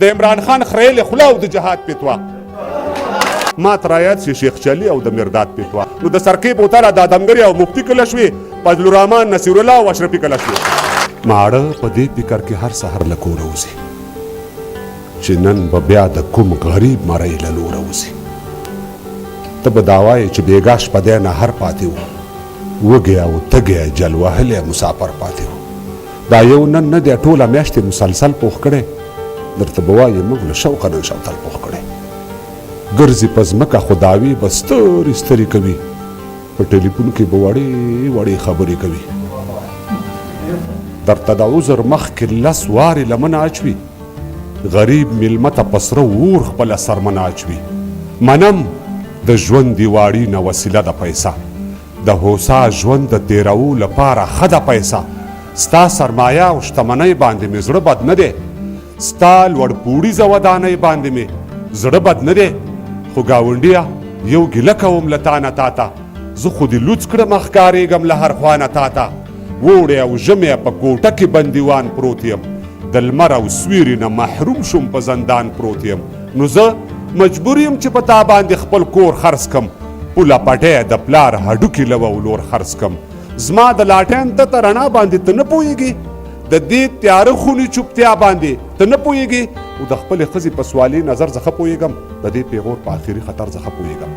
د عمران خان خریل خوله او د جهاد پیتوا ما ترایات شي شیخ چلی او د مرداد پیتوا نو د سرکیب وتاله د ادمګری او مفتی کله شوي فضل الرحمن نصیر الله او اشرفي کله شوي ماړه په دې فکر کې هر سحر له کوره وځي چې نن به بیا د کوم غریب مړی له لوره وځي ته به دا وایې چې بېګا شپه دی نهر پاتې و وږی او تږی جل وهلی مسافر پاتې و دا یو نن نه دی ټوله میاشتې مسلسل پوخ کړی درته به وایې موږ له شوقه نن شوتل پوخ کړی ګرځي په ځمکه خو دعوې به سترې سترې کوي په ټلیفون کې به وړې وړې خبرې کوي درته د عذر مخکې لس وارې لمنه اچوي غریب میلمه ته په سره اور خپله سرمنه اچوي منم د ژوند د واړي نه وسیله د پیسه د هوسا ژوند د تیرو لپاره ښه د پیسه ستا سرمایه او شتمنۍ باندې مې زړه بد نه دی ستا لوړپوړیزه ودانۍ باندې مې زړه بد نه دی خو ګاونډیه یو ګیله کوم له تا نه تا ته زه خو دې لوڅ کړم ښکارېږم له هر خوا نه تا ته ووړی او ژمی په کوټه کې بندیوان پروت یم د لمر او سویرې نه محروم شوم په زندان پروت یم نو زه مجبور یم چې په تا باندې خپل کور خرڅ کم پوله پټی د پلار هډوکې له ولور خرڅ کم زما د لاټین ته رڼا باندې ته نه پوهېږي د دې تیاره خونې چوپتیا باندې ته نه پوهېږي او د خپلې ښځې په سوالي نظر زه ښه پوهېږم د دې پیغور په آخري خطر زه ښه پوهېږم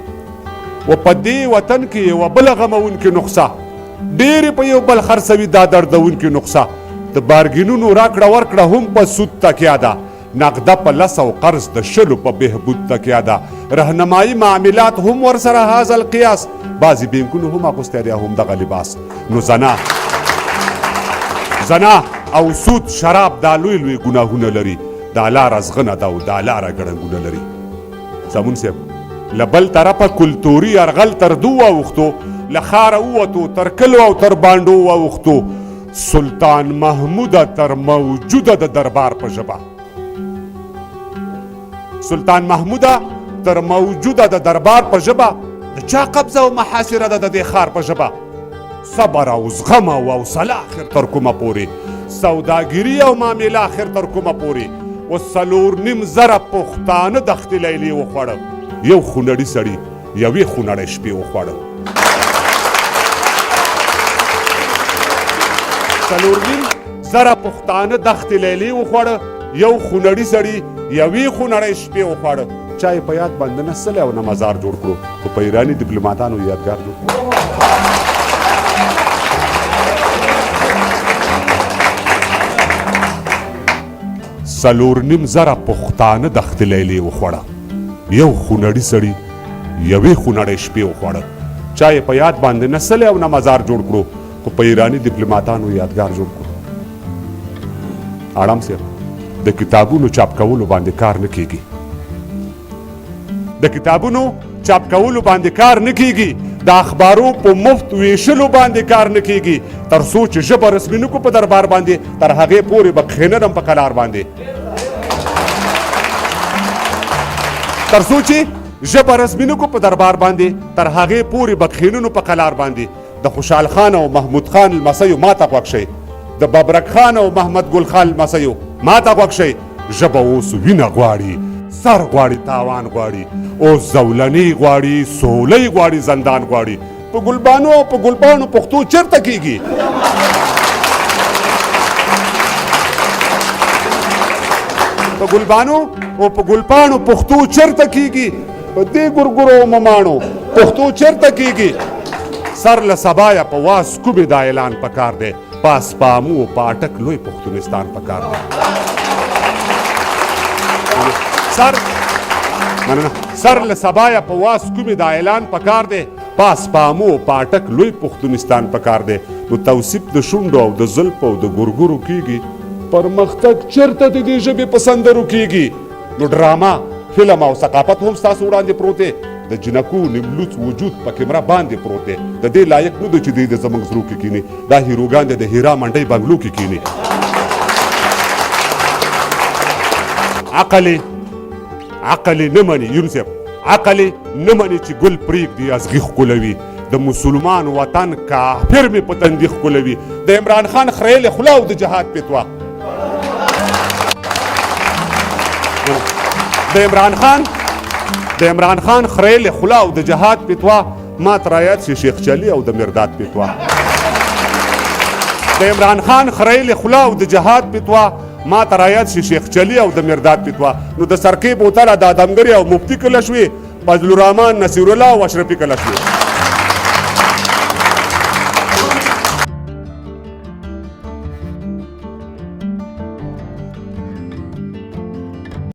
و په دې وطن کې یوه بله غموونکې نقصه ډېرې په یو بل خرڅوي دا دردوونکې نقصه د بارګینونو راکړه ورکړه هم په سود تکیه ده نقده په لس او قرض د شلو په بهبود تکیه ده رهنمایي معاملات هم ورسره هذا القیاس بعضې بینکونو هم اغوستی دی هم دغه لباس نو زنا او سود شراب دا لوی لوی ګناهونه لري دا لاره زغنه ده او دا لاره ګړنګونه لري زمون صاحب له بل طرفه کلتوري یرغل تر دو واوښتو له ښاره ووتو تر کلو او تر بانډو واوښتو سلطان محموده تر موجوده د دربار په ژبه سلطان محموده تر موجوده د دربار په ژبه د چا قبضه او محاصره ده د دې ښار په ژبه صبر او زغم او حوصله آخر تر کومه پورې سوداګري او معامله آخر تر کومه پورې و څلور نیم زره پښتانه دښتې لیلې وخوړه یو خونړي سړي یوې خونړۍ شپې وخوړه څلور نیم زره پښتانه دښتې لیلې وخوړه یو خونړي سړي یوې خونړۍ شپې وخوړه چا یې په یاد باندې نه سلی او نه مزار جوړ کړو خو په ایراني ډیپلوماتانو یادګار جوړ کړو څلور نیم زره پښتانه دښتې لیلې وخوړه یو خونړي سړي یوې خونړۍ شپې وخوړه چا یې په یاد باندې نه سلی او نه مزار جوړ کړو خو په ایراني ډیپلوماتانو یادګار جوړ کړو اړم صاحب د کتابونو چاپ کولو باندې کار نه کیږي د کتابونو چاپ کولو باندې کار نه کیږي د اخبارو په مفت ویشلو باندې کار نه کیږي تر څو چې ژبه رسمي نه کړو په دربار باندې تر هغې پورې به کښېننم په قلار باندې تر څو چې ژبه رسمي نه کړو په دربار باندې تر هغې پورې به کښېننو په قلار باندې د خوشحال خان او محمود خان لمسیو ما ته غوږ شئ د ببرک خان او محمد ګل خان لمسیو ما ته غوږ شئ ژبه اوس وینه غواړي سر غواړي تاوان غواړي اوس زولنې غواړي سولۍ غواړي زندان غواړي په ګلبانو او په ګلپاڼو پښتو چېرته کیږي په ګلبانو او په ګلپاڼو پښتو چېرته کیږي په دې ګورګورو او مماڼو پښتو چېرته کیږي سر له سبایه په واس کوبې دا اعلان پکار دی پاس پامو او پاټک لوی پښتونستان پکار دی سر له سبایه په واس کومې دا اعلان پکار دی پاس پامو پاټک لوی پښتونستان پکار دی نو توصیف د شونډو او د زلفو او د ګورګورو کیږي پرمختګ چېرته د دې ژبې په سندرو کیږي نو ډرامه فلم او ثقافت هم ستاسو وړاندې پروت دی د جنکو نیملوڅ وجود په کیمره باندې پروت دی د دې لایق نه دی چې دی د زموږ زړو کې کینی دا هیروګان دی د هیرا منډۍ بنګلو کې کینی عقل نه مني یونسف عقل نه مني چې ګل پرېږدي ازغي ښکلوي د مسلمان وطن کافر مې په تندي ښکلوي د عمران خان خریلې خوله او د جهاد پیتوا د عمران خان خریل خلا او د جهاد فتوا ما ترایات شي شیخ چلی او د مرداد فتوا د عمران خان خریل خلا او د جهاد فتوا ما ترایات شي شیخ چلی او د مرداد فتوا نو د سرکې بوتل د ادمګری او مفتی کله شوی فضل الرحمن نصیر الله او اشرفي کله شوی